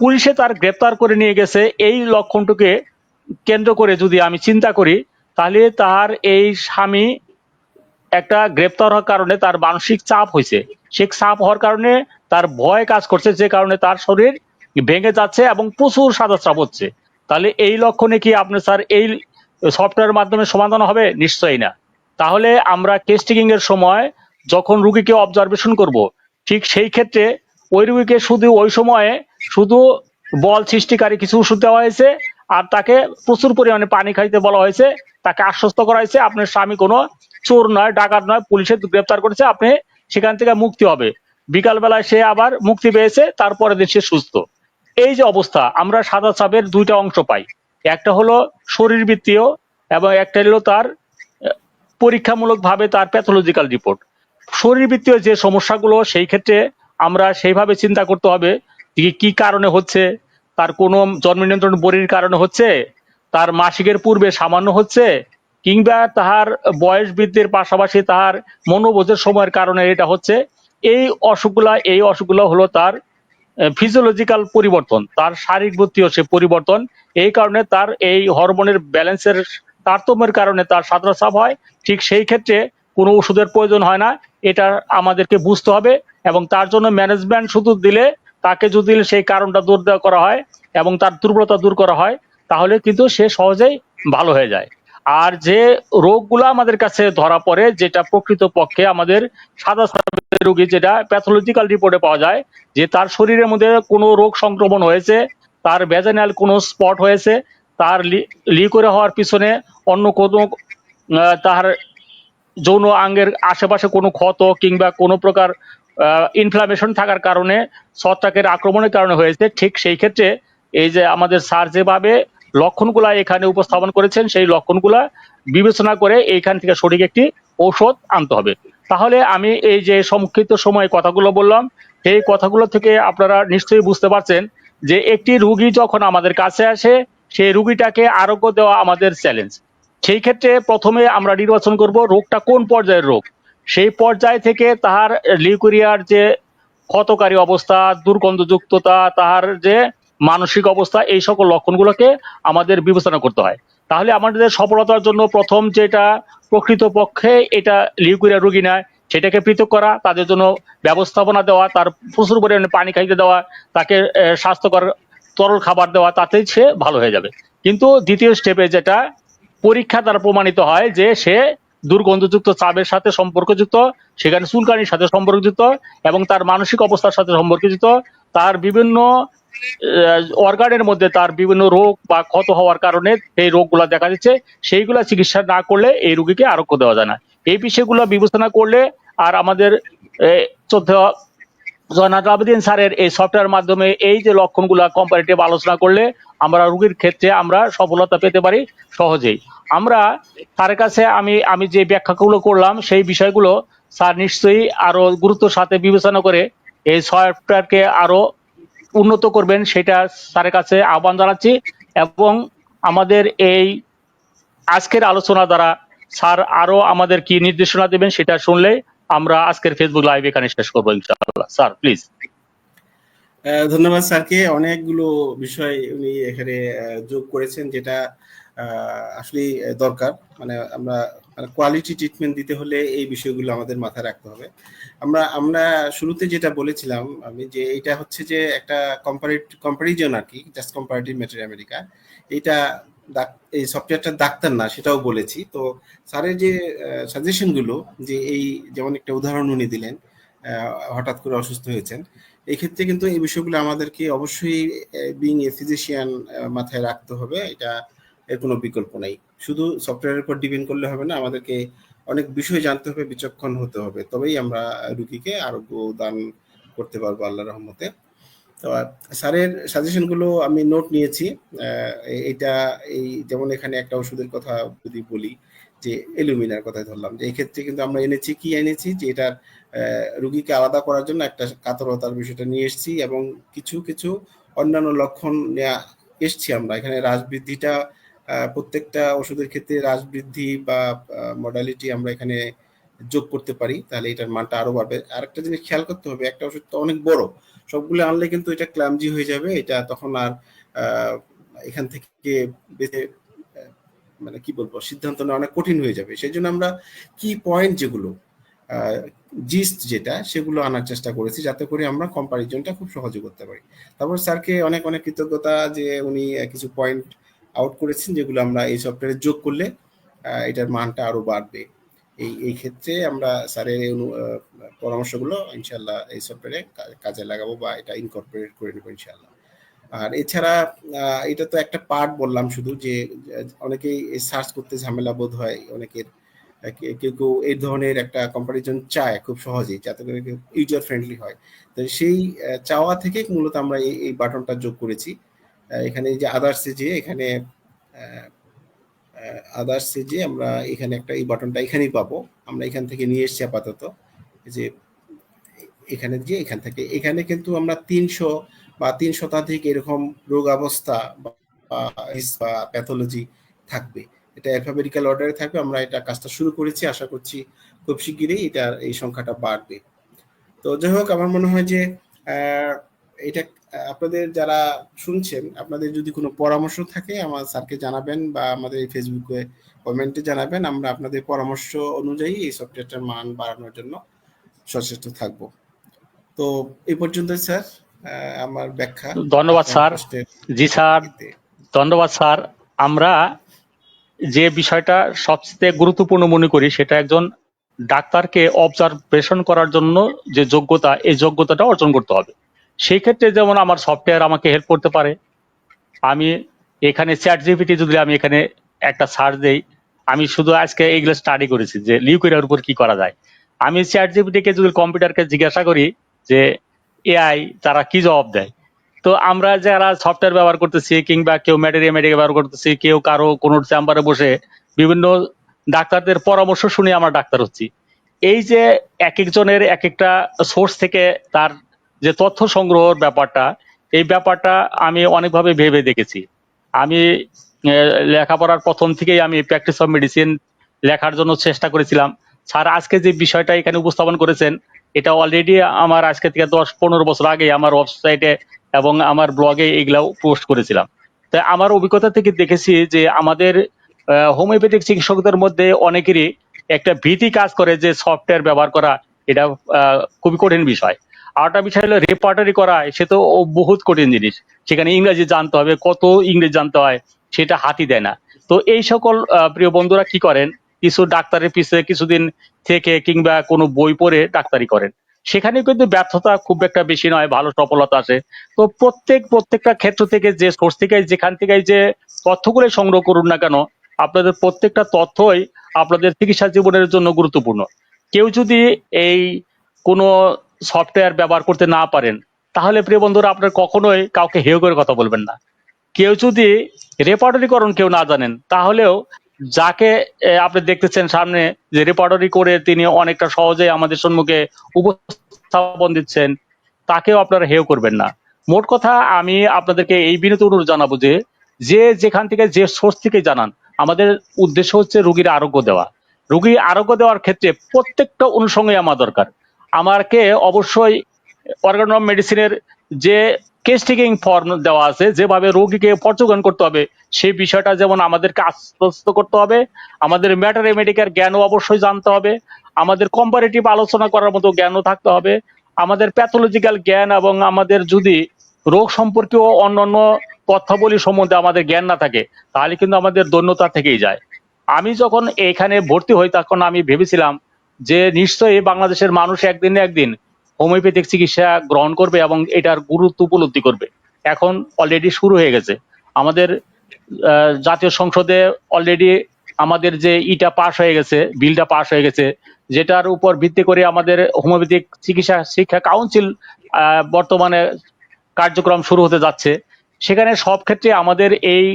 পুলিশে তার গ্রেপ্তার করে নিয়ে গেছে, এই লক্ষণটাকে কেন্দ্র করে যদি আমি চিন্তা করি, তাহলে তার এই স্বামী একটা গ্রেপ্তার হওয়ার কারণে তার মানসিক চাপ হয়েছে। সে চাপ হওয়ার কারণে তার ভয় কাজ করছে, যে কারণে তার শরীর ভেঙে যাচ্ছে এবং প্রচুর সাদা চাপ হচ্ছে। তাহলে এই লক্ষণে কি আপনি স্যার এই সফটওয়্যারের মাধ্যমে সমাধান হবে? নিশ্চয়ই না। তাহলে আমরা কেস টেকিং এর সময় যখন রুগীকে অবজারভেশন করব, ঠিক সেই ক্ষেত্রে ওই রুগীকে শুধু ওই সময়ে শুধু বল সৃষ্টিকারী কিছু ওষুধ দেওয়া হয়েছে আর তাকে প্রচুর পরিমাণে পানি খাইতে বলা হয়েছে। তাকে আশ্বস্ত করা হয়েছে আপনার স্বামী কোনো চোর নয়, ডাকাত নয়, পুলিশে গ্রেপ্তার করেছে, আপনি সেখান থেকে মুক্তি হবে। বিকাল বেলায় সে আবার মুক্তি পেয়েছে, তারপরে দিন সে সুস্থ। এই যে অবস্থা, আমরা সাদা চাপের দুইটা অংশ পাই, একটা হলো শরীরবৃত্তীয় এবং একটা হলো তার পরীক্ষামূলক ভাবে তার প্যাথোলজিক্যাল রিপোর্ট। শরীরবৃত্তীয় যে সমস্যাগুলো, সেই ক্ষেত্রে আমরা সেইভাবে চিন্তা করতে হবে যে কি কারণে হচ্ছে। তার কোনো জন্ম নিয়ন্ত্রণ বড়ির কারণে হচ্ছে, তার মাসিকের পূর্বে সামান্য হচ্ছে, কিংবা তাহার বয়স বৃদ্ধির পাশাপাশি তাহার মনোবোধের সময়ের কারণে এটা হচ্ছে। এই অসুখগুলা হলো তার ফিজিওলজিক্যাল পরিবর্তন, তার শারীরিক সে পরিবর্তন। এই কারণে তার এই হরমোনের ব্যালেন্সের তারতম্যের কারণে তার সাদা চাপ হয়। ঠিক সেই ক্ষেত্রে কোনো ওষুধের প্রয়োজন হয় না, এটা আমাদেরকে বুঝতে হবে। এবং তার জন্য ম্যানেজমেন্ট শুধু দিলে, তাকে যদি সেই কারণটা দূর করা হয় এবং তার দুর্বলতা দূর করা হয়, তাহলে কিন্তু সে সহজেই ভালো হয়ে যায়। আর যে রোগগুলো আমাদের কাছে ধরা পড়ে, যেটা প্রকৃত পক্ষে আমাদের সাদা রোগী, যেটা প্যাথোলজিক্যাল রিপোর্টে পাওয়া যায় যে তার শরীরের মধ্যে কোনো রোগ সংক্রমণ হয়েছে, তার ভ্যাজাইনাল কোনো স্পট হয়েছে, তার লিকোরে হওয়ার পিছনে অন্য কোনো তার যৌন অঙ্গের আশেপাশে কোনো ক্ষত কিংবা কোনো প্রকার ইনফ্লামেশন থাকার কারণে, ছত্রাকের আক্রমণের কারণে হয়েছে। ঠিক সেই ক্ষেত্রে এই যে আমাদের স্যার যেভাবে লক্ষণগুলা এখানে উপস্থাপন করেছেন, সেই লক্ষণগুলা বিবেচনা করে এইখান থেকে সঠিক একটি ঔষধ আনতে হবে। তাহলে আমি এই যে সংক্ষিপ্ত সময়ে কথাগুলো বললাম, সেই কথাগুলো থেকে আপনারা নিশ্চয়ই বুঝতে পারছেন যে একটি রুগী যখন আমাদের কাছে আসে, সেই রুগীটাকে আরোগ্য দেওয়া আমাদের চ্যালেঞ্জ। সেই ক্ষেত্রে প্রথমে আমরা নির্বাচন করব রোগটা কোন পর্যায়ের রোগ। সেই পর্যায় থেকে তাহার লিউকেরিয়ার যে ক্ষতকারী অবস্থা, দুর্গন্ধযুক্ততা, তাহার যে মানসিক অবস্থা, এই সকল লক্ষণগুলোকে আমাদের বিবেচনা করতে হয়। তাহলে আমাদের সফলতার জন্য প্রথম যেটা প্রকৃত পক্ষে এটা লিউকেরিয়া রোগী নয়, সেটাকে পৃথক করা, তাদের জন্য ব্যবস্থাপনা দেওয়া, তার প্রচুর পরিমাণে পানি খাইতে দেওয়া, তাকে স্বাস্থ্যকর তরল খাবার দেওয়া, তাতেই সে ভালো হয়ে যাবে। কিন্তু দ্বিতীয় স্টেপে যেটা পরীক্ষা দ্বারা প্রমাণিত হয় যে সে দুর্গন্ধযুক্ত চাবের সাথে সম্পর্কযুক্ত, সেখানে চুলকানির সাথে সম্পর্কযুক্ত এবং তার মানসিক অবস্থার সাথে সম্পর্কযুক্ত, তার বিভিন্ন অর্গানের মধ্যে তার বিভিন্ন রোগ বা ক্ষত হওয়ার কারণে এই রোগগুলা দেখা দিচ্ছে, সেইগুলা চিকিৎসা না করলে এই রোগীকে আরোগ্য দেওয়া যায় না। এই বিষয়গুলো বিবেচনা করলে আর আমাদের শ্রদ্ধেয় জয়নাল আবেদিন স্যারের এই সফটওয়্যার মাধ্যমে এই যে লক্ষণগুলা কম্পারেটিভ আলোচনা করলে আমরা রোগীর ক্ষেত্রে আমরা সফলতা পেতে পারি সহজেই। আমরা স্যারের কাছে আমি যে ব্যাখ্যাগুলো করলাম, সেই বিষয়গুলো স্যার নিশ্চয়ই আরো গুরুত্বের সাথে বিবেচনা করে এই সফটওয়্যারকে আরো উন্নত করবেন, সেটা স্যারের কাছে আহ্বান জানাচ্ছি। এবং আমাদের এই আজকের আলোচনা দ্বারা স্যার আরো আমাদের কি নির্দেশনা দেবেন সেটা শুনলে আমরা আজকের ফেসবুক লাইভ এখানে শেষ করবো ইনশাআল্লাহ। Sir please. ধন্যবাদ স্যারকে। অনেকগুলো বিষয় উনি এখানে যোগ করেছেন, যেটা আসলে দরকার। মানে আমরা কোয়ালিটি ট্রিটমেন্ট দিতে হলে এই বিষয়গুলো আমাদের মাথায় রাখতে হবে। আমরা শুরুতে যেটা বলেছিলাম আমি, যে এটা হচ্ছে যে একটা কম্পারিজন আর কি, জাস্ট কম্পারেটিভ ম্যাটার আমেরিকা, এটা এই সফটওয়্যারটা ডাক্তার না সেটাও বলেছি। তো স্যারের যে সাজেশন গুলো, যে এই যেমন একটা উদাহরণ উনি দিলেন, হঠাৎ করে অসুস্থ হয়েছেন, এই ক্ষেত্রে কিন্তু এই বিষয়গুলো আমাদেরকে অবশ্যই বিং এ ফিজিশিয়ান মাথায় রাখতে হবে। এটা এর কোনো বিকল্প নেই। শুধু সফটওয়্যারের উপর ডিপেন্ড করলে হবে না, আমাদেরকে অনেক বিষয় জানতে হবে, বিচক্ষণ হতে হবে, তবেই আমরা রুগীকে আরোগ্য দান করতে পারবো আল্লাহর রহমতে। তো স্যারের সাজেশনগুলো আমি নোট নিয়েছি। এটা এই যেমন এখানে একটা ওষুধের কথা যদি বলি, যে এলুমিনার কথা ধরলাম, যে এই ক্ষেত্রে কিন্তু আমরা এনেছি যে এটার রুগীকে আলাদা করার জন্য একটা কাতরতার বিষয়টা নিয়ে এসেছি, এবং কিছু কিছু অন্যান্য লক্ষণ এসছি আমরা এখানে। হ্রাসবৃদ্ধিটা প্রত্যেকটা ওষুধের ক্ষেত্রে হ্রাসবৃদ্ধি বা মডালিটি আমরা এখানে যোগ করতে পারি, তাহলে এটার মানটা আরো বাড়বে। আরেকটা জিনিস খেয়াল করতে হবে, একটা ওষুধ তো অনেক বড়, সবগুলো আনলে কিন্তু এটা ক্লামজি হয়ে যাবে, এটা তখন আর এখান থেকে বেঁচে মানে কি বলবো, সিদ্ধান্ত নেওয়া অনেক কঠিন হয়ে যাবে। সেই জন্য আমরা কি পয়েন্ট যেগুলো জিস্ট যেটা, সেগুলো আনার চেষ্টা করেছি, যাতে করে আমরা কম্পারিজনটা খুব সহজে করতে পারি। তারপর স্যারকে অনেক অনেক কৃতজ্ঞতা যে উনি কিছু পয়েন্ট আউট করেছেন, যেগুলো আমরা এই সফটওয়্যারে যোগ করলে এটার মানটা আরো বাড়বে। এই ক্ষেত্রে আমরা স্যারের পরামর্শগুলো ইনশাল্লাহ এই সফটওয়্যারে কাজে লাগাবো, বা এটা ইনকর্পোরেট করে নেবো ইনশাল্লাহ। আর এছাড়া এটা তো একটা পার্ট বললাম শুধু, যে অনেকেই সার্চ করতে ঝামেলা বোধ হয় অনেকের, কেউ কেউ এই ধরনের একটা কম্পারিজন চায় খুব সহজেই, যাতে করে ইউজার ফ্রেন্ডলি হয়। তো সেই চাওয়া থেকে মূলত আমরা এই বাটনটা যোগ করেছি এখানে। যে আদার্সে যে এখানে আদার্সে যে আমরা এখানে একটা এই বাটনটা এখানেই পাবো, আমরা এখান থেকে নিয়ে এসেছি আপাতত। যে এখানে যে এখানে কিন্তু আমরা 300 বা 3 শতাধিক এরকম রোগ অবস্থা বা প্যাথোলজি থাকবে, এটা অ্যালফাবেটিক্যাল অর্ডারে থাকবে। আমরা এটা কাজটা শুরু করেছি, আশা করছি খুব শিগগিরই এটার এই সংখ্যাটা বাড়বে। তো যাই হোক, আমার মনে হয় যে এটা আপনাদের যারা শুনছেন, আপনাদের যদি কোনো পরামর্শ থাকে আমার স্যারকে জানাবেন, বা আমাদের এই ফেসবুকে কমেন্টে জানাবেন। আমরা আপনাদের পরামর্শ অনুযায়ী এই সফটওয়্যারটার মান বাড়ানোর জন্য সচেষ্ট থাকব। তো এই পর্যন্ত স্যার আমার ব্যাখ্যা। ধন্যবাদ স্যার। জি স্যার, ধন্যবাদ স্যার। আমরা যে বিষয়টা সবচেয়ে গুরুত্বপূর্ণ মনে করি, সেটা একজন ডাক্তারকে অবজারভেশন করার জন্য যে যোগ্যতা, এই যোগ্যতাটা অর্জন করতে হবে। সেই ক্ষেত্রে যেমন আমার সফটওয়্যার আমাকে হেল্প করতে পারে। আমি এখানে চ্যাট জিপিটি যদি আমি এখানে একটা সার্চ দেই, আমি শুধু আজকে এইগুলো স্টাডি করেছি যে লিউকেরিয়ার উপর কি করা যায়। আমি চ্যাট জিপিটিকে যদি কম্পিউটারকে জিজ্ঞাসা করি যে এআই তারা কি জবাব দেয়। তো আমরা যারা সফটওয়্যার ব্যবহার করতেছি, কিংবা কেউ মেডিকেল ব্যবহার করতেছি, কেউ কারো কোনো চেম্বারে বসে বিভিন্ন ডাক্তারদের পরামর্শ শুনে আমরা ডাক্তার হচ্ছি। এই যে এক একজনের এক একটা সোর্স থেকে তার যে তথ্য সংগ্রহের ব্যাপারটা, এই ব্যাপারটা আমি অনেকভাবে ভেবে দেখেছি। আমি লেখাপড়ার প্রথম থেকেই আমি প্র্যাকটিস অফ মেডিসিন লেখার জন্য চেষ্টা করেছিলাম। স্যার আজকে যে বিষয়টা এখানে উপস্থাপন করেছেন, এটা অলরেডি আমার আজকে থেকে 10-15 বছর আগে আমার ওয়েবসাইটে এবং আমার ব্লগে এগুলা পোস্ট করেছিলাম। তাই আমার অভিজ্ঞতা থেকে দেখেছি যে আমাদের হোমিওপ্যাথিক চিকিৎসকদের মধ্যে অনেকেরই একটা ভীতি কাজ করে যে সফটওয়্যার ব্যবহার করা এটা খুবই কঠিন বিষয়। আরেকটা বিষয় হলো রেপার্টারি করা, সে তো বহুত কঠিন জিনিস। সেখানে ইংরেজি জানতে হবে, কত ইংরেজি জানতে হয়, সেটা হাতি দেয় না। তো এই সকল প্রিয় বন্ধুরা কি করেন, কিছু ডাক্তারের পিছনে কিছুদিন থেকে কিংবা কোনো বই পড়ে ডাক্তারি করেন, সেখানে কিন্তু ব্যর্থতা খুব একটা বেশি নয়, ভালো সফলতা আসে। তো প্রত্যেকটা ক্ষেত্র থেকে, যে সোর্স থেকে যেখান থেকে যে তথ্যগুলো সংগ্রহ করুন না কেন, আপনাদের প্রত্যেকটা তথ্যই আপনাদের চিকিৎসা জীবনের জন্য গুরুত্বপূর্ণ। কেউ যদি এই কোনো সফটওয়্যার ব্যবহার করতে না পারেন, তাহলে প্রিয় বন্ধুরা আপনার কখনোই কাউকে হেয় করে কথা বলবেন না। কেউ যদি রেপার্টরিকরণ কেউ না জানেন, তাহলেও যাকে আপনি দেখতেছেন সামনে যে রেপার্টরি করে তিনি অনেকটা সহজে আমাদের সম্মুখে উপস্থাপন দিচ্ছেন, তাকেও আপনারা হেয় করবেন না। মোট কথা আমি আপনাদেরকে এই বিনীত অনুরোধ জানাবো যে যে যেখান থেকে যে সোর্স থেকে জানান, আমাদের উদ্দেশ্য হচ্ছে রোগীর আরোগ্য দেওয়া। রোগীর আরোগ্য দেওয়ার ক্ষেত্রে প্রত্যেকটা অনুষঙ্গে আমার দরকার। আমাকে অবশ্যই অর্গান অফ মেডিসিনের যে কেস টেকিং ফর্ম দেওয়া আছে, যেভাবে রোগীকে পর্যবেক্ষণ করতে হবে সেই বিষয়টা যেমন আমাদেরকে আশ্বস্ত করতে হবে, আমাদের ম্যাটারেমেডিক্যাল জ্ঞানও অবশ্যই জানতে হবে, আমাদের কম্পারেটিভ আলোচনা করার মতো জ্ঞানও থাকতে হবে, আমাদের প্যাথোলজিক্যাল জ্ঞান এবং আমাদের যদি রোগ সম্পর্কীয় অন্যান্য তথ্যাবলী সম্বন্ধে আমাদের জ্ঞান না থাকে তাহলে কিন্তু আমাদের দৈন্যতা থেকেই যায়। আমি যখন এখানে ভর্তি হই তখন আমি ভেবেছিলাম যে নিশ্চয়ই বাংলাদেশের মানুষ একদিন না একদিন হোমিওপ্যাথিক চিকিৎসা গ্রহণ করবে এবং এটার গুরুত্ব উপলব্ধি করবে। এখন অলরেডি শুরু হয়ে গেছে। আমাদের জাতীয় সংসদে অলরেডি আমাদের যে ইটা পাস হয়ে গেছে, বিলটা পাস হয়ে গেছে, যেটার উপর ভিত্তি করে আমাদের হোমিওপ্যাথিক চিকিৎসা শিক্ষা কাউন্সিল বর্তমানে কার্যক্রম শুরু হতে যাচ্ছে। সেখানে সব ক্ষেত্রে আমাদের এই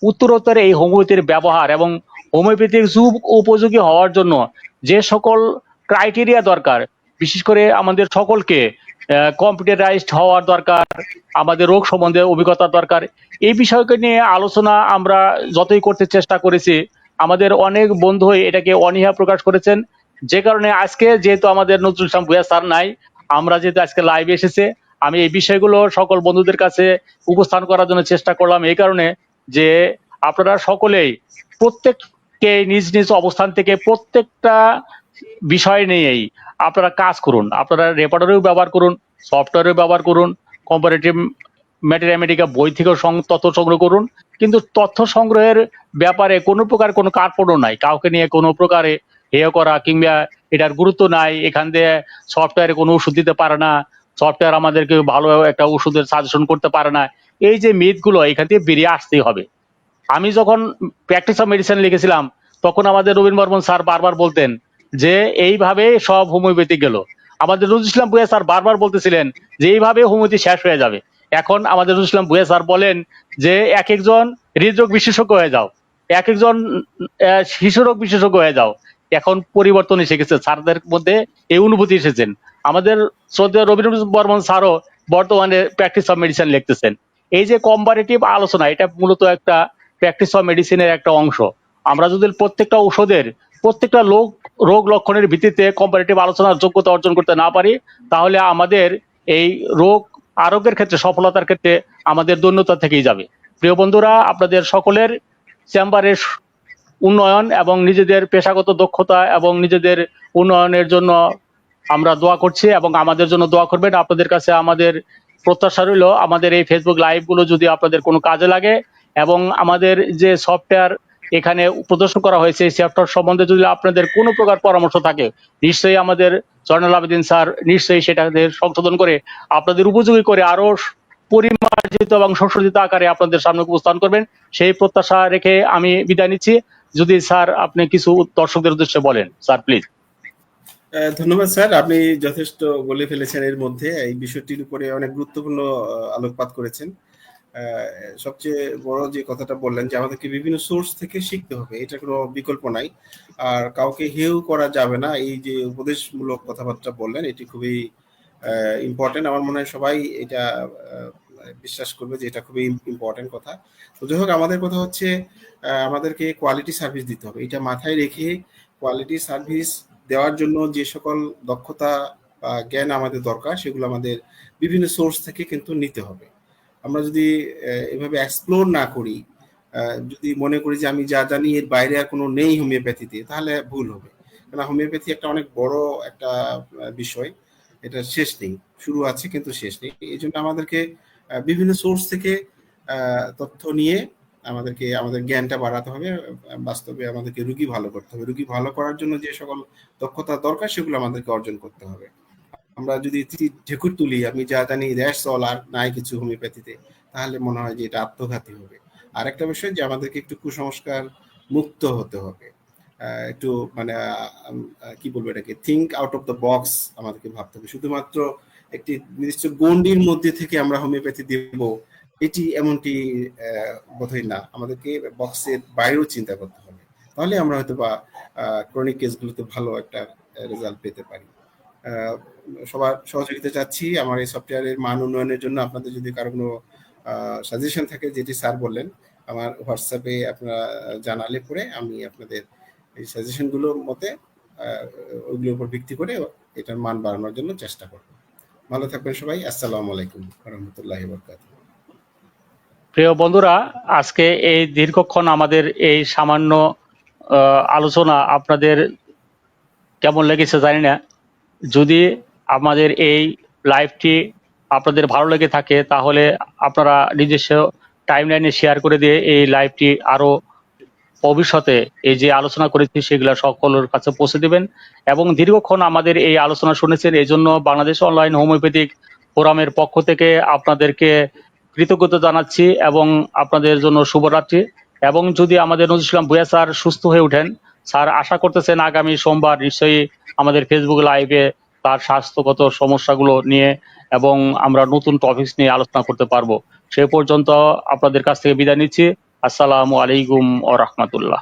উত্তরোত্তর এই হোমিওপ্যাথির ব্যবহার এবং হোমিওপ্যাথিক যুগ উপযোগী হওয়ার জন্য যে সকল ক্রাইটেরিয়া দরকার, বিশেষ করে আমাদের সকলকে কম্পিউটারাইজড হওয়ার দরকার, আমাদের রোগ সম্বন্ধে অভিজ্ঞতা দরকার। এই বিষয়কে নিয়ে আলোচনা আমরা যতই করতে চেষ্টা করেছি, আমাদের অনেক বন্ধু এটাকে অনীহা প্রকাশ করেছেন। যে কারণে আজকে যেহেতু আমাদের নজরুল ইসলাম ভূঁইয়া স্যার নাই, আমরা যেহেতু আজকে লাইভে এসেছে, আমি এই বিষয়গুলো সকল বন্ধুদের কাছে উপস্থান করার জন্য চেষ্টা করলাম এই কারণে যে আপনারা সকলেই প্রত্যেককে নিজ নিজ অবস্থান থেকে প্রত্যেকটা বিষয় নিয়েই আপনারা কাজ করুন। আপনারা রেপার্টরেও ব্যবহার করুন, সফটওয়্যারেও ব্যবহার করুন, কম্পারেটিভ ম্যাথমেটিকা বই থেকেও তথ্য সংগ্রহ করুন, কিন্তু তথ্য সংগ্রহের ব্যাপারে কোনো প্রকার কোনো কার্পণ্য নাই, কাউকে নিয়ে কোনো প্রকারে হেয় করা কিংবা এটার গুরুত্ব নাই, এখান দিয়ে সফটওয়্যারে কোনো ওষুধ দিতে পারে না, সফটওয়্যার আমাদেরকে ভালো একটা ওষুধের সাজেশন করতে পারে না, এই যে মিথগুলো এখান থেকে বেরিয়ে আসতেই হবে। আমি যখন প্র্যাকটিস অফ মেডিসিন লিখেছিলাম তখন আমাদের রবীন বর্মন স্যার বারবার বলতেন যে এইভাবে সব হোমিওপ্যাথি গেল। আমাদের নজরুল ইসলাম ভূঁইয়া স্যার বারবার বলতেছিলেন যে এইভাবে হোমিওপ্যাথি শেষ হয়ে যাবে। এখন আমাদের নজরুল ইসলাম ভূঁইয়া স্যার বলেন যে এক একজন হৃদরোগ বিশেষজ্ঞ হয়ে যাও, এক একজন শিশুরোগ বিশেষজ্ঞ হয়ে যাও। এখন পরিবর্তন এসে গেছে, স্যারদের মধ্যে এই অনুভূতি এসেছেন। আমাদের শ্রদ্ধেয় রবীন বর্মন স্যারও বর্তমানে প্র্যাকটিস অফ মেডিসিন লিখতেছেন। এই যে কম্পারেটিভ আলোচনা, এটা মূলত একটা প্র্যাকটিস অফ মেডিসিনের একটা অংশ। আমরা যদি প্রত্যেকটা ঔষধের প্রত্যেকটা রোগ লক্ষণের ভিত্তিতে কম্পারেটিভ আলোচনার যোগ্যতা অর্জন করতে না পারি তাহলে আমাদের এই রোগ আরোগ্যের ক্ষেত্রে সফলতার ক্ষেত্রে আমাদের দৈন্যতা থেকেই যাবে। প্রিয় বন্ধুরা, আপনাদের সকলের চেম্বারের উন্নয়ন এবং নিজেদের পেশাগত দক্ষতা এবং নিজেদের উন্নয়নের জন্য আমরা দোয়া করছি এবং আমাদের জন্য দোয়া করবেন। আপনাদের কাছে আমাদের প্রত্যাশা রইল আমাদের এই ফেসবুক লাইভগুলো যদি আপনাদের কোনো কাজে লাগে এবং আমাদের যে সফটওয়্যার এখানে প্রদর্শন করা হয়েছে এই সফটওয়্যার সম্বন্ধে যদি আপনাদের কোনো প্রকার পরামর্শ থাকে নিশ্চয়ই আমাদের জয়নুল আবেদিন স্যার নিশ্চয়ই সেটাকে সংশোধন করে আপনাদের উপযোগী করে আরো পরিমার্জিত এবং সংশোধিত আকারে আপনাদের সামনে উপস্থান করবেন, সেই প্রত্যাশা রেখে আমি বিদায় নিচ্ছি। যদি স্যার আপনি কিছু দর্শকদের উদ্দেশ্যে বলেন, স্যার প্লিজ। ধন্যবাদ স্যার, আপনি যথেষ্ট বলে ফেলেছেন। এর মধ্যে এই বিষয়টির উপরে অনেক গুরুত্বপূর্ণ আলোকপাত করেছেন। সবচেয়ে বড় যে কথাটা বললেন যে আমাদেরকে বিভিন্ন সোর্স থেকে শিখতে হবে, এটা কোনো বিকল্প নাই, আর কাউকে হেউ করা যাবে না। এই যে উপদেশমূলক কথাবার্তা বললেন এটি খুবই ইম্পর্টেন্ট। আমার মনে হয় সবাই এটা বিশ্বাস করবে যে এটা খুবই ইম্পর্টেন্ট কথা। তো যাই হোক, আমাদের কথা হচ্ছে আমাদেরকে কোয়ালিটি সার্ভিস দিতে হবে। এটা মাথায় রেখে কোয়ালিটি সার্ভিস দেওয়ার জন্য যে সকল দক্ষতা বা জ্ঞান আমাদের দরকার সেগুলো আমাদের বিভিন্ন সোর্স থেকে কিন্তু নিতে হবে। আমরা যদি এভাবে এক্সপ্লোর না করি, যদি মনে করি যে আমি যা জানি এর বাইরে আর কোনো নেই হোমিওপ্যাথিতে, তাহলে ভুল হবে। কারণ হোমিওপ্যাথি একটা অনেক বড় একটা বিষয়, এটা শেষ নেই, শুরু আছে কিন্তু শেষ নেই। এই জন্য আমাদেরকে বিভিন্ন সোর্স থেকে তথ্য নিয়ে আমাদেরকে আমাদের জ্ঞানটা বাড়াতে হবে। বাস্তবে আমাদেরকে রুগী ভালো করতে হবে। রুগী ভালো করার জন্য যে সকল দক্ষতা দরকার সেগুলো আমাদেরকে অর্জন করতে হবে। আমরা যদি ঢেকুর তুলি আমি যা জানি দ্যাটস অল, আর নাই কিছু হোমিওপ্যাথিতে, তাহলে মনে হয় যে এটা আত্মঘাতী হবে। আর একটা বিষয় যে আমাদেরকে একটু কুসংস্কার মুক্ত হতে হবে, একটু মানে কি বলবো এটাকে, think out of the box আমাদেরকে ভাবতে হবে। শুধুমাত্র একটি নির্দিষ্ট গণ্ডির মধ্যে থেকে আমরা হোমিওপ্যাথি দেব এটি এমনটি বোধহয় না, আমাদেরকে বক্সের বাইরেও চিন্তা করতে হবে। তাহলে আমরা হয়তো বা ক্রনিক কেসগুলোতে ভালো একটা রেজাল্ট পেতে পারি। সবার সহযোগিতা চাচ্ছি আমার এই সফটওয়্যারের মান উন্নয়নের জন্য। আপনাদের যদি কারো কোনো সাজেশন থাকে, যেটি স্যার বললেন, আমার হোয়াটসঅ্যাপে আপনারা জানালে পরে আমি আপনাদের এই সাজেশনগুলোর মতে ওইগুলোর উপর ভিত্তি করে এটার মান বাড়ানোর জন্য চেষ্টা করব। ভালো থাকবেন সবাই। আসসালামু আলাইকুম ওয়া রাহমাতুল্লাহি ওয়া বারাকাতুহু। প্রিয় বন্ধুরা, আজকে এই দীর্ঘক্ষণ আমাদের এই সামান্য আলোচনা আপনাদের কেমন লেগেছে জানি না। যদি আমাদের এই লাইভটি আপনাদের ভালো লেগে থাকে তাহলে আপনারা নিজস্ব টাইমলাইনে শেয়ার করে দিয়ে এই লাইভটি আরো ভবিষ্যতে এই যে আলোচনা করেছি সেগুলো সকলের কাছে পৌঁছে দিবেন। এবং দীর্ঘক্ষণ আমাদের এই আলোচনা শুনেছেন, এই জন্য বাংলাদেশ অনলাইন হোমিওপ্যাথিক ফোরামের পক্ষ থেকে আপনাদেরকে কৃতজ্ঞতা জানাচ্ছি এবং আপনাদের জন্য শুভরাত্রি। এবং যদি আমাদের নজরুল ইসলাম ভূঁইয়া স্যার সুস্থ হয়ে ওঠেন, স্যার আশা করতেছেন আগামী সোমবার নিশ্চয়ই আমাদের ফেসবুক লাইভে তার স্বাস্থ্যগত সমস্যাগুলো নিয়ে এবং আমরা নতুন টপিকস নিয়ে আলোচনা করতে পারবো। সে পর্যন্ত আপনাদের কাছ থেকে বিদায় নিচ্ছি। আসসালামু আলাইকুম ওয়া রাহমাতুল্লাহ।